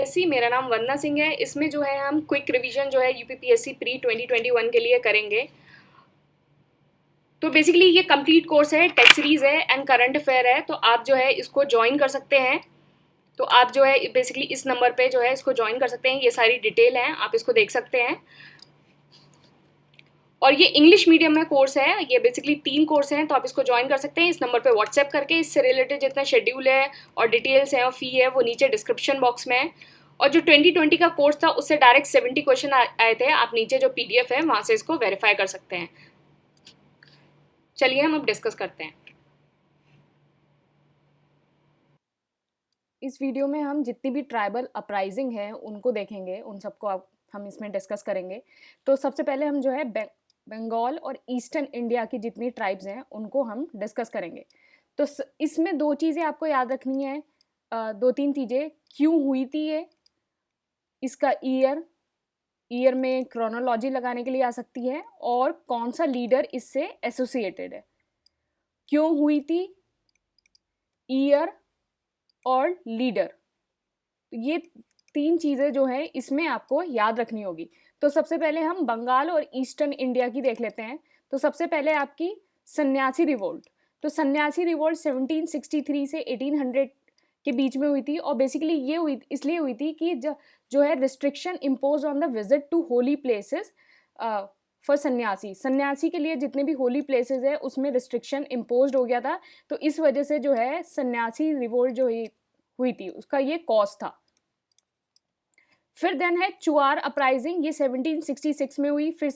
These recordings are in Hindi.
ऐसी मेरा नाम वंदना सिंह है। इसमें जो है हम क्विक रिवीजन जो है यूपीपीएससी प्री 2021 के लिए करेंगे। तो बेसिकली ये कंप्लीट कोर्स है, टेस्ट सीरीज है एंड करंट अफेयर है। तो आप जो है इसको ज्वाइन कर सकते हैं। तो आप जो है बेसिकली इस नंबर पे जो है इसको ज्वाइन कर सकते हैं। ये सारी डिटेल है, आप इसको देख सकते हैं। और ये इंग्लिश मीडियम में कोर्स है। ये बेसिकली 3 कोर्स हैं, तो आप इसको ज्वाइन कर सकते हैं इस नंबर पे व्हाट्सएप करके। इससे रिलेटेड जितना शेड्यूल है और डिटेल्स हैं और फी है वो नीचे डिस्क्रिप्शन बॉक्स में है। और जो 2020 का कोर्स था उससे डायरेक्ट 70 क्वेश्चन आए थे। आप नीचे जो पीडीएफ है वहाँ से इसको वेरीफाई कर सकते हैं। चलिए हम अब डिस्कस करते हैं। इस वीडियो में हम जितनी भी ट्राइबल अपराइजिंग है उनको देखेंगे, उन सबको हम इसमें डिस्कस करेंगे। तो सबसे पहले हम जो है बंगाल और ईस्टर्न इंडिया की जितनी ट्राइब्स हैं उनको हम डिस्कस करेंगे। तो इसमें 2 चीज़ें आपको याद रखनी है, 2-3 चीज़ें। क्यों हुई थी ये, इसका ईयर में क्रोनोलॉजी लगाने के लिए आ सकती है, और कौन सा लीडर इससे एसोसिएटेड है। क्यों हुई थी, ईयर और लीडर, ये 3 चीज़ें जो है इसमें आपको याद रखनी होगी। तो सबसे पहले हम बंगाल और ईस्टर्न इंडिया की देख लेते हैं। तो सबसे पहले आपकी सन्यासी रिवोल्ट। तो सन्यासी रिवोल्ट 1763 से 1800 के बीच में हुई थी। और बेसिकली ये इसलिए हुई थी कि जो है restriction impose on the visit to holy places for sannyasi के लिए जितने भी होली प्लेसेस है उसमें रिस्ट्रिक्शन इम्पोज हो गया था। तो इस वजह से जो है सन्यासी रिवोल्ट जो हुई थी उसका ये कॉज था। फिर देन है चुआर अपराइजिंग, ये 1766 में हुई, फिर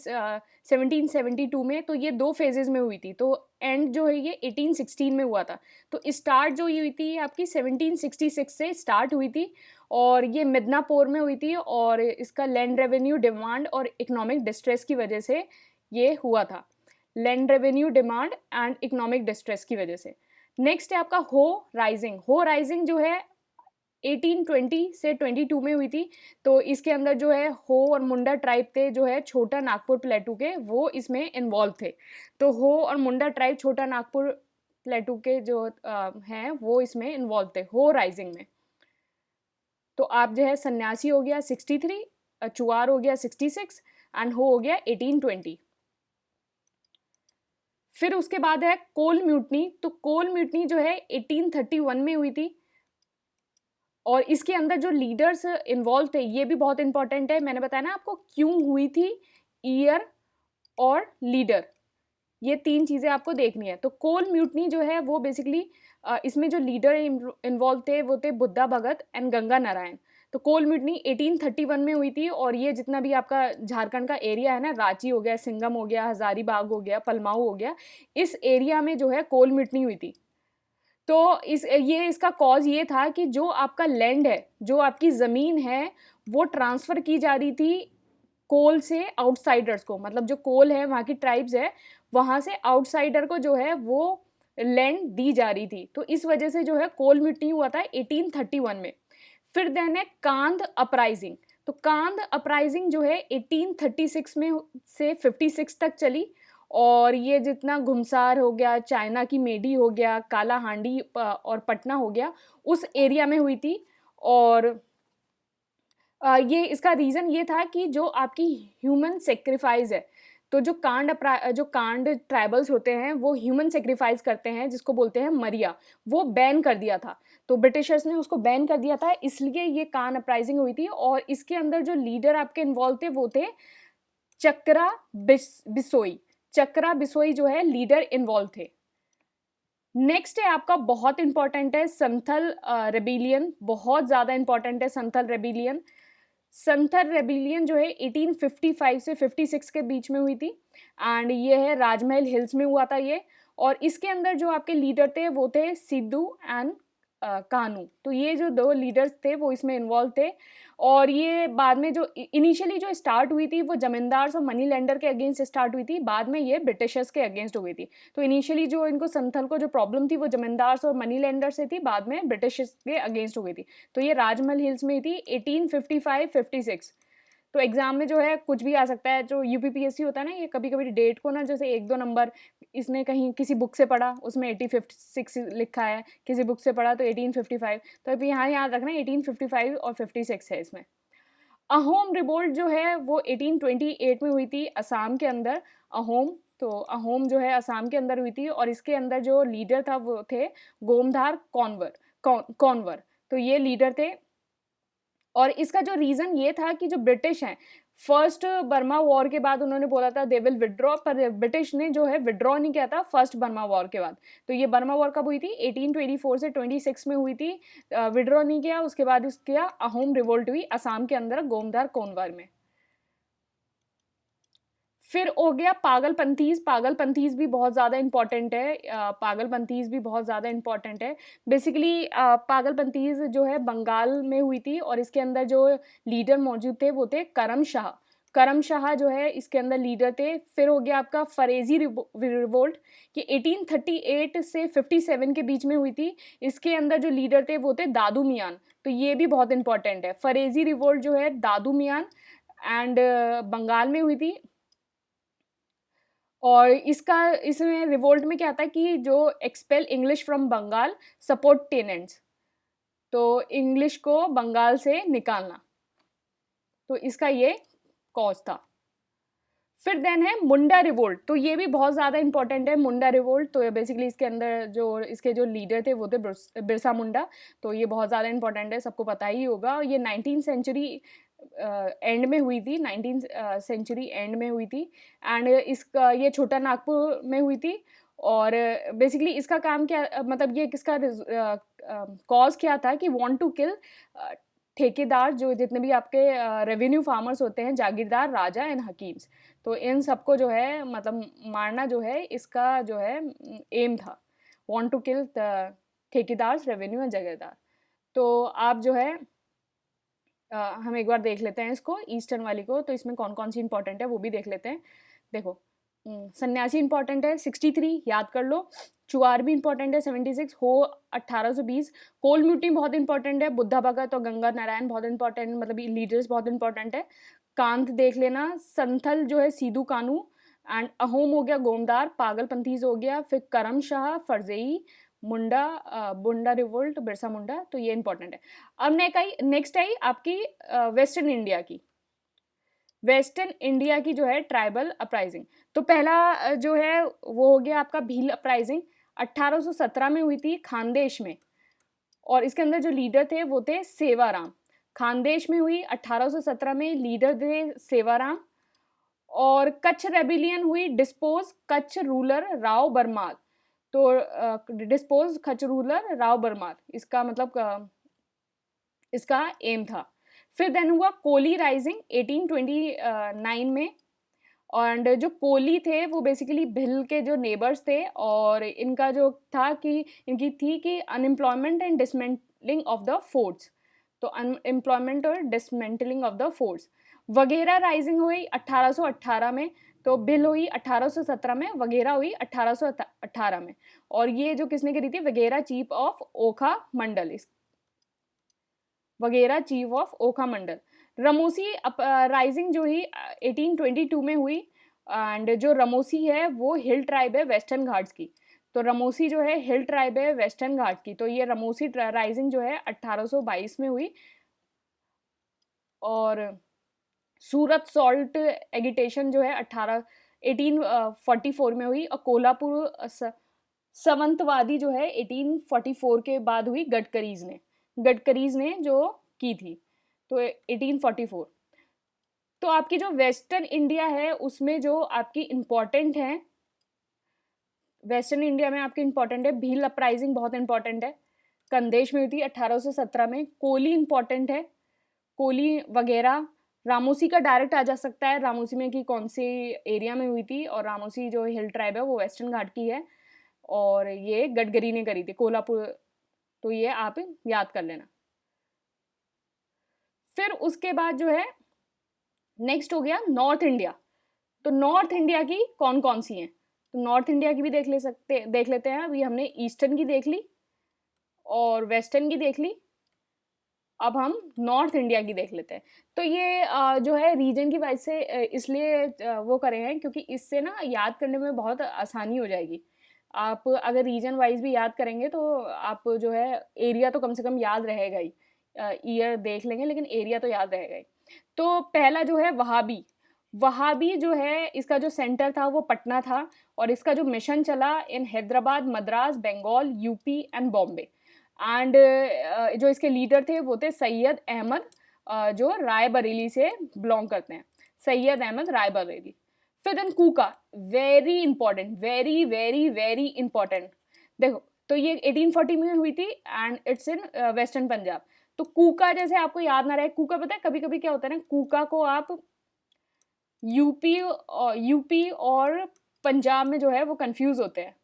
1772 में। तो ये 2 फेजेस में हुई थी। तो एंड जो है ये 1816 में हुआ था। तो स्टार्ट जो हुई थी ये आपकी 1766 से स्टार्ट हुई थी, और ये मिदनापुर में हुई थी। और इसका लैंड रेवेन्यू डिमांड और इकोनॉमिक डिस्ट्रेस की वजह से ये हुआ था। Land revenue demand and economic distress की वजह से। नेक्स्ट है आपका हो राइजिंग जो है 1820 से 22 में हुई थी। तो इसके अंदर जो है हो और मुंडा ट्राइब थे जो है छोटा नागपुर प्लेटू के, वो इसमें इन्वॉल्व थे। तो हो और मुंडा ट्राइब छोटा नागपुर प्लेटू के जो हैं वो इसमें इन्वॉल्व थे हो राइजिंग में। तो आप जो है सन्यासी हो गया 63, चुआर हो गया 66 एंड हो गया 1820। फिर उसके बाद है कोल म्यूटनी। तो कोल म्यूटनी जो है 1831 में हुई थी। और इसके अंदर जो लीडर्स इन्वॉल्व थे ये भी बहुत इंपॉर्टेंट है। मैंने बताया ना आपको क्यों हुई थी, ईयर और लीडर, ये 3 चीज़ें आपको देखनी है। तो कोल म्यूटनी जो है वो बेसिकली इसमें जो लीडर इन्वॉल्व थे वो थे बुद्धा भगत एंड गंगा नारायण। तो कोल म्यूटनी 1831 में हुई थी। और ये जितना भी आपका झारखंड का एरिया है ना, रांची हो गया, सिंगम हो गया, हजारीबाग हो गया, पलमाऊ हो गया, इस एरिया में जो है कोल म्यूटनी हुई थी। तो इसका कॉज ये था कि जो आपका लैंड है, जो आपकी ज़मीन है, वो ट्रांसफ़र की जा रही थी कोल से आउटसाइडर्स को। मतलब जो कोल है, वहाँ की ट्राइब्स है, वहाँ से आउटसाइडर को जो है वो लैंड दी जा रही थी। तो इस वजह से जो है कोल म्यूटनी हुआ था 1831 में। फिर देन है कांध अपराइजिंग। तो कांध अपराइजिंग जो है 1836 में से 56 तक चली। और ये जितना घुमसार हो गया, चाइना की मेडी हो गया, काला हांडी और पटना हो गया, उस एरिया में हुई थी। और ये इसका रीज़न ये था कि जो आपकी ह्यूमन सेक्रीफाइस है, तो जो कांड ट्राइबल्स होते हैं वो ह्यूमन सेक्रीफाइस करते हैं, जिसको बोलते हैं मरिया, वो बैन कर दिया था। तो ब्रिटिशर्स ने उसको बैन कर दिया था, इसलिए ये कान अपराइजिंग हुई थी। और इसके अंदर जो लीडर आपके इन्वॉल्व थे वो थे चक्रा बिसोई। चक्रा बिसोई जो है लीडर इन्वॉल्व थे। नेक्स्ट है आपका बहुत इंपॉर्टेंट है संथल रेबिलियन। बहुत ज़्यादा इंपॉर्टेंट है संथल रेबिलियन। संथल रेबिलियन जो है 1855 से 56 के बीच में हुई थी। एंड ये है राजमहल हिल्स में हुआ था ये। और इसके अंदर जो आपके लीडर थे वो थे सिद्धू एंड कानू। तो ये जो 2 लीडर्स थे वो इसमें इन्वॉल्व थे। और ये बाद में जो इनिशियली जो स्टार्ट हुई थी वो जमींदार्स और मनी लेंडर के अगेंस्ट स्टार्ट हुई थी, बाद में ये ब्रिटिशर्स के अगेंस्ट हो गई थी। तो इनिशियली जो इनको संथल को जो प्रॉब्लम थी वो जमींदार्स और मनी लेंडर से थी, बाद में ब्रिटिशर्स के अगेंस्ट हो गई थी। तो ये राजमहल हिल्स में थी 1855-56। तो एग्ज़ाम में जो है कुछ भी आ सकता है। जो यूपीपीएससी होता है ना, ये कभी-कभी डेट को ना जैसे 1-2 नंबर इसने कहीं किसी बुक से पढ़ा, उसमें 1856 लिखा है, किसी बुक से पढ़ा तो 1855, तो अभी यहाँ याद रखना 1855 और 56 है इसमें। अहोम रिवोल्ट जो है वो 1828 में हुई थी असम के अंदर। अहोम, तो अहोम जो है असम के अंदर हुई थी और इसके अंदर जो लीडर था वो थे गोमधार कौनवर। तो ये लीडर थे और इसका जो रीज़न ये था कि जो ब्रिटिश हैं, फर्स्ट बर्मा वॉर के बाद उन्होंने बोला था दे विल विथड्रॉ, पर ब्रिटिश ने जो है विथड्रॉ नहीं किया था फर्स्ट बर्मा वॉर के बाद। तो ये बर्मा वॉर कब हुई थी? 1824 से 26 में हुई थी। विथड्रॉ नहीं किया, उसके बाद इसका अहोम रिवोल्ट हुई असम के अंदर गोमधार कोनवार में। फिर हो गया पागलपंथीज़। पागलपंथीज़ भी बहुत ज़्यादा इम्पोर्टेंट है। पागलपंथीज़ भी बहुत ज़्यादा इम्पोर्टेंट है। बेसिकली पागलपंथीज़ जो है बंगाल में हुई थी और इसके अंदर जो लीडर मौजूद थे वो थे करम शाह। करम शाह जो है इसके अंदर लीडर थे। फिर हो गया आपका फरेज़ी रिवोल्ट, कि 1838 से 57 के बीच में हुई थी। इसके अंदर जो लीडर थे वो थे दादू मियान। तो ये भी बहुत इम्पोर्टेंट है। फरेज़ी रिवोल्ट जो है दादू मियान एंड बंगाल में हुई थी। और इसमें रिवोल्ट में क्या था कि जो expel English from Bengal, support tenants, तो इंग्लिश को बंगाल से निकालना, तो इसका ये कॉज था। फिर देन है मुंडा रिवोल्ट। तो ये भी बहुत ज़्यादा इंपॉर्टेंट है मुंडा रिवोल्ट। तो बेसिकली इसके अंदर जो इसके जो लीडर थे वो थे बिरसा मुंडा। तो ये बहुत ज़्यादा इंपॉर्टेंट है, सबको पता ही होगा। ये 19th सेंचुरी एंड में हुई थी, 19th सेंचुरी एंड में हुई थी। एंड इसका ये छोटा नागपुर में हुई थी। और बेसिकली इसका काम क्या, मतलब ये किसका कॉज क्या था कि वांट टू किल ठेकेदार, जो जितने भी आपके रेवेन्यू फार्मर्स होते हैं, जागीरदार, राजा एंड हकीम्स, तो इन सबको जो है मतलब मारना जो है इसका जो है एम था। वांट टू किल ठेकेदार, रेवेन्यू एंड जागीरदार। तो आप जो है हम एक बार देख लेते हैं इसको, ईस्टर्न वाली को। तो इसमें कौन कौन सी इंपॉर्टेंट है वो भी देख लेते हैं। देखो, सन्यासी इंपॉर्टेंट है 63, याद कर लो। चुआर भी इंपॉर्टेंट है 76, हो 1820। कोल म्यूटनी बहुत इंपॉर्टेंट है, बुद्धा भगत और गंगा नारायण बहुत इंपॉर्टेंट, मतलब लीडर्स बहुत इंपॉर्टेंट है। कांत देख लेना। संथल जो है सीधू कानू। एंड अहोम हो गया गोमदार। पागलपंथीज हो गया। फिर करम शाह, फरजेई, बुंडा रिवोल्ट, बिरसा मुंडा। तो ये इंपॉर्टेंट है। अब नेक्स्ट आई आपकी वेस्टर्न इंडिया की। वेस्टर्न इंडिया की जो है ट्राइबल अपराइजिंग। तो पहला जो है वो हो गया आपका भील अपराइजिंग, 1817 में हुई थी खानदेश में। और इसके अंदर जो लीडर थे वो थे सेवाराम। खानदेश में हुई 1817 में, लीडर थे सेवाराम। और कच्छ रेबिलियन हुई, डिस्पोज कच्छ रूलर राव बरमाल। तो डिस्पोज कच्छ रूलर राव बरमाल, इसका मतलब इसका एम था। फिर देन हुआ कोली राइजिंग 1829 में। और जो कोली थे वो बेसिकली भिल के जो नेबर्स थे, और इनका जो था कि इनकी थी कि unemployment and dismantling of the forts. तो अनएम्प्लॉयमेंट और डिसमेंटलिंग ऑफ द फोर्ट्स। वगैरह राइजिंग हुई 1818 में। तो भिल हुई 1817 में, वगैरह हुई 1818 में। और ये जो किसने करी थी? वगैरह चीफ ऑफ ओखा मंडल, वगैरह chief of Okha Mandal. Ramosi rising जो ही 1822 में हुई। एंड जो रमोसी है वो हिल ट्राइब है वेस्टर्न घाट्स की। तो रमोसी जो है हिल ट्राइब है वेस्टर्न घाट की। तो ये रमोसी राइजिंग जो है 1822 में हुई। और सूरत सॉल्ट एगिटेशन जो है 1844 में हुई। और कोल्हापुर संवंतवादी जो है 1844 के बाद हुई, गडकरीज ने जो की थी। तो 1844। तो आपकी जो वेस्टर्न इंडिया है उसमें जो आपकी इंपॉर्टेंट है, वेस्टर्न इंडिया में आपकी इंपॉर्टेंट है भील अपराइजिंग, बहुत इंपॉर्टेंट है, कंदेश में हुई थी 1817 में। कोली इंपॉर्टेंट है, कोली वगैरह। रामोसी का डायरेक्ट आ जा सकता है, रामोसी में कि कौन से एरिया में हुई थी। और रामोसी जो हिल ट्राइब है वो वेस्टर्न घाट की है, और ये गडकरी ने करी थी कोल्हापुर। तो ये आप याद कर लेना। फिर उसके बाद जो है नेक्स्ट हो गया नॉर्थ इंडिया। तो नॉर्थ इंडिया की कौन कौन सी हैं? तो नॉर्थ इंडिया की भी देख लेते हैं। अभी हमने ईस्टर्न की देख ली और वेस्टर्न की देख ली। अब हम नॉर्थ इंडिया की देख लेते हैं। तो ये जो है रीजन की वजह से इसलिए वो करे हैं क्योंकि इससे ना याद करने में बहुत आसानी हो जाएगी। आप अगर रीजन वाइज़ भी याद करेंगे तो आप जो है एरिया तो कम से कम याद रहेगा ही। ईयर देख लेंगे लेकिन एरिया तो याद रहेगा ही। तो पहला जो है वहाबी, वहाबी जो है इसका जो सेंटर था वो पटना था और इसका जो मिशन चला in Hyderabad, Madras, Bengal, UP and Bombay. And जो इसके लीडर थे वो थे सैयद अहमद, जो रायबरेली से बिलोंग करते हैं, सैयद अहमद रायबरेली। फिर then Kuka, very important, very very very important. देखो, तो ये 1840 में हुई थी and it's in western Punjab. तो कूका जैसे आपको याद ना रहे, कूका पता है कभी कभी क्या होता है ना, कूका को आप यूपी और पंजाब में जो है वो कंफ्यूज होते हैं।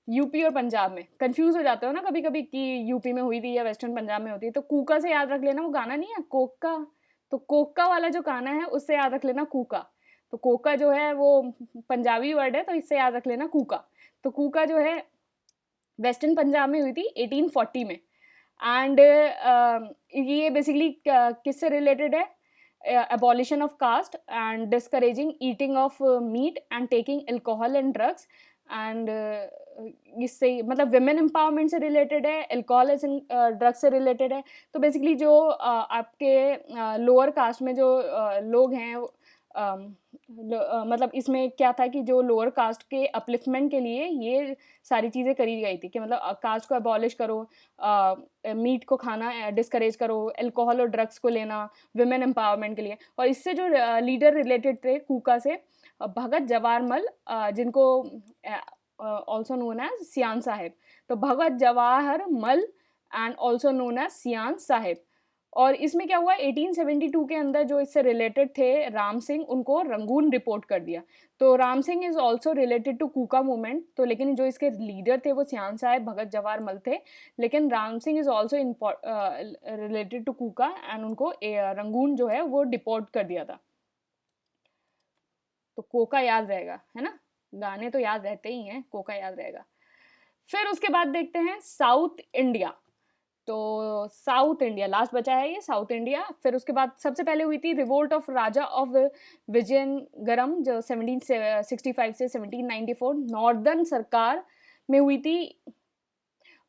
यूपी और पंजाब में कंफ्यूज हो जाते हो ना कभी कभी कि यूपी में हुई थी या वेस्टर्न पंजाब में होती है। तो कूका से याद रख लेना, वो गाना नहीं है कोका, तो कोका वाला जो गाना है उससे याद रख लेना कूका। तो कोका जो है वो पंजाबी वर्ड है, तो इससे याद रख लेना कूका। तो कूका जो है वेस्टर्न पंजाब में हुई थी 1840 में। एंड ये बेसिकली किससे रिलेटेड है? abolition of caste and discouraging eating of meat and taking alcohol and drugs and इससे मतलब विमेन एम्पावरमेंट से रिलेटेड है, एल्कोहलिज्म ड्रग्स से रिलेटेड है। तो बेसिकली जो आपके लोअर कास्ट में जो लोग हैं मतलब इसमें क्या था कि जो लोअर कास्ट के अपलिफ्टमेंट के लिए ये सारी चीज़ें करी गई थी कि मतलब कास्ट को अबॉलिश करो, मीट को खाना डिस्करेज करो, अल्कोहल और ड्रग्स को लेना विमेन एम्पावरमेंट के लिए। और इससे जो लीडर रिलेटेड थे कूका से, भगत जवाहर मल, जिनको ऑल्सो नोन एज सियान साहेब। तो भगत जवाहर मल एंड ऑल्सो नोन एज सियान साहेब। और इसमें क्या हुआ, 1872 के अंदर जो इससे रिलेटेड थे राम सिंह, उनको रंगून रिपोर्ट कर दिया। तो Ram Singh is also related to Kuka movement. तो लेकिन जो इसके लीडर थे वो सियान साहेब, भगत जवाहर मल थे, लेकिन Ram Singh is also related to Kuka and उनको रंगून जो है वो डिपोर्ट कर दिया था। तो कोका याद रहेगा, है ना, गाने तो याद रहते ही हैं, कोका याद रहेगा। फिर उसके बाद देखते हैं साउथ इंडिया। तो साउथ इंडिया लास्ट बचा है ये, साउथ इंडिया। फिर उसके बाद सबसे पहले हुई थी revolt of Raja of Vizianagaram, जो 1765 से 1794 नॉर्दर्न सरकार में हुई थी।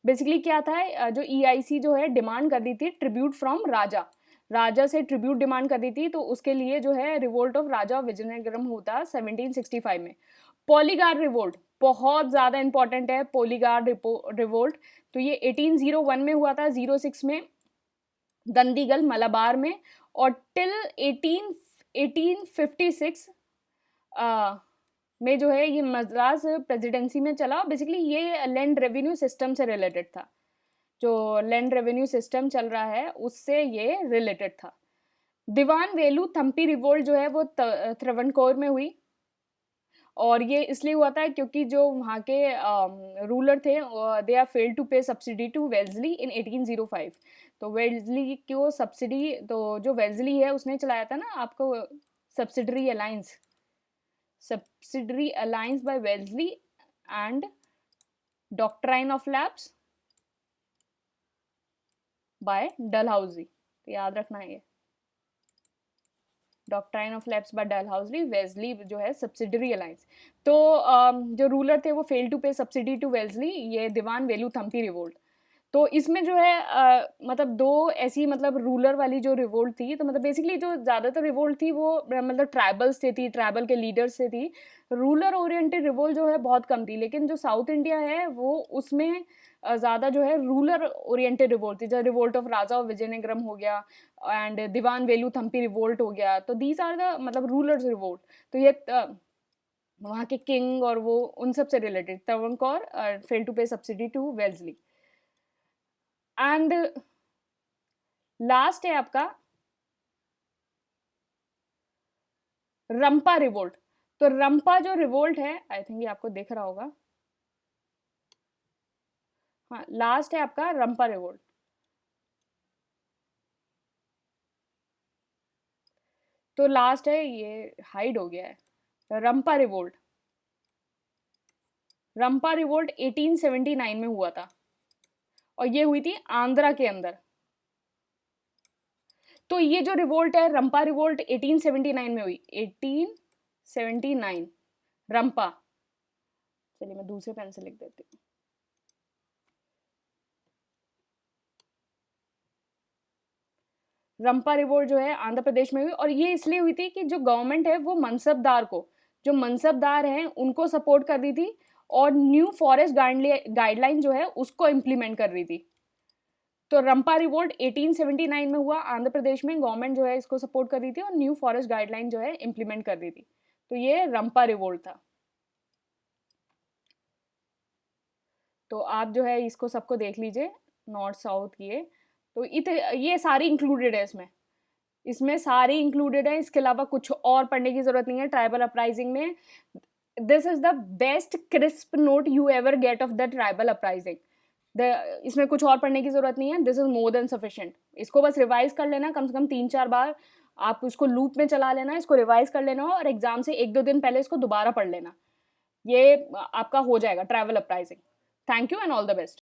बेसिकली क्या था, जो ईआईसी जो है डिमांड कर दी थी ट्रिब्यूट फ्रॉम राजा, राजा से ट्रिब्यूट डिमांड कर दी थी। तो उसके लिए जो है revolt of Raja of Vizianagaram होता 1765 में। पॉलीगार रिवोल्ट बहुत ज़्यादा इंपॉर्टेंट है, पॉलीगार रिवोल्ट। तो ये 1801 में हुआ था, 06 में दंडीगल मलाबार में, और टिल 1856 में जो है ये मद्रास प्रेसिडेंसी में चला। बेसिकली ये लैंड रेवेन्यू सिस्टम से रिलेटेड था, जो लैंड रेवेन्यू सिस्टम चल रहा है उससे ये रिलेटेड था। दीवान वेलू थम्पी रिवोल्ट जो है वो त्रवणकोर में हुई, और ये इसलिए हुआ था क्योंकि जो वहाँ के रूलर थे they are failed to pay subsidy to Wellesley इन 1805। तो वेल्सली को सब्सिडी, तो जो वेल्सली है उसने चलाया था ना आपको subsidiary alliance by Wellesley and doctrine of lapse by Dalhousie. तो याद रखना है ये, doctrine of lapse by Dalhousie, Wellesley जो है सब्सिडरी अलायंस। तो जो रूलर थे वो fail to pay subsidy to Wellesley, ये दीवान वेलू थम्पी रिवोल्ट। तो इसमें जो है मतलब दो ऐसी मतलब रूलर वाली जो रिवोल्ट थी, तो मतलब बेसिकली जो ज़्यादातर रिवोल्ट थी वो मतलब ट्राइबल्स से थी, ट्राइबल के लीडर्स से थी। रूलर ओरिएंटेड रिवोल्ट जो है बहुत कम थी, लेकिन जो साउथ इंडिया है वो उसमें ज़्यादा जो है रूलर ओरिएंटेड रिवोल्ट थी। जैसे revolt of Raja of Vizianagaram हो गया एंड दीवान वेलू थम्पी रिवोल्ट हो गया। तो दीज आर द मतलब रूलर्स रिवोल्ट। तो ये वहाँ के किंग और वो उन सब से related, Travancore fail to pay subsidy to Wellesley. And last है आपका रंपा रिवोल्ट। तो रंपा जो रिवोल्ट है, आई थिंक ये आपको दिख रहा होगा, हाँ लास्ट है आपका रंपा रिवोल्ट। तो लास्ट है, ये हाइड हो गया है, रंपा रिवोल्ट। रंपा रिवोल्ट 1879 में हुआ था और ये हुई थी आंध्रा के अंदर। तो ये जो रिवोल्ट है, रंपा रिवोल्ट 1879 में हुई, 1879 रंपा। चलिए मैं दूसरे पेन से लिख देती हूँ। रंपा रिवोल्ट जो है आंध्र प्रदेश में हुई, और ये इसलिए हुई थी कि जो गवर्नमेंट है वो मनसबदार को, जो मनसबदार हैं उनको सपोर्ट कर रही थी, और न्यू फॉरेस्ट गाइडलाइन जो है उसको इम्प्लीमेंट कर रही थी। तो रंपा रिवोल्ट 1879 में हुआ आंध्र प्रदेश में, गवर्नमेंट जो है इसको सपोर्ट कर रही थी और न्यू फॉरेस्ट गाइडलाइन जो है इम्प्लीमेंट कर रही थी। तो ये रंपा रिवोल्ट था। तो आप जो है इसको सबको देख लीजिए, नॉर्थ साउथ ये, तो ये सारी इंक्लूडेड है इसमें, इसमें सारी इंक्लूडेड है। इसके अलावा कुछ और पढ़ने की जरूरत नहीं है ट्राइबल अपराइजिंग में। This is the best crisp note you ever get of the tribal uprising. इसमें कुछ और पढ़ने की जरूरत नहीं है, this is more than sufficient. इसको बस रिवाइज कर लेना कम से कम 3-4 बार, आप उसको लूप में चला लेना, इसको रिवाइज कर लेना, और एग्जाम से 1-2 दिन पहले इसको दोबारा पढ़ लेना। ये आपका हो जाएगा travel uprising. Thank you and all the best.